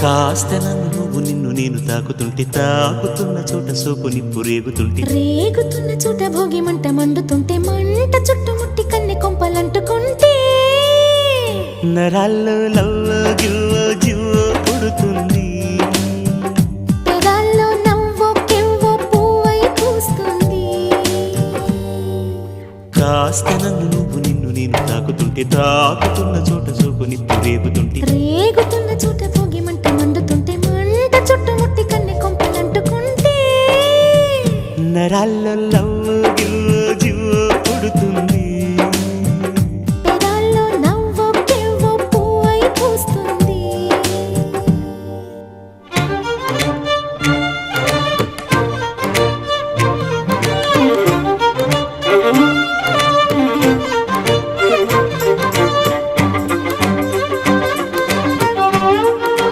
కాస్త నన్ను నువ్వు నిన్ను నేను తాకుతుంటే తాకుతున్న చోట సోపు నిప్పు రేగుతుంటే రేగుతున్న చోట భోగి మంట మండుతుంటే మంట చుట్టుముట్టి కన్నె కొంపలంటుకుంటే నరాల్లో లవ్వో గివ్వో జివ్వో పుడుతుంది పెదాల్లో నవ్వో కెవ్వో పువ్వై పూస్తుంది కాస్త నన్ను నువ్వు నిన్ను నేను తాకుతుంటే తాకుతున్న చోట సోపు నిప్పు రేగుతుంటే రేగుతున్న చోట భోగి మంట మండుతుంటే మంట చుట్టుముట్టి కన్నె కొంపలంటుకుంటే నరాల్లో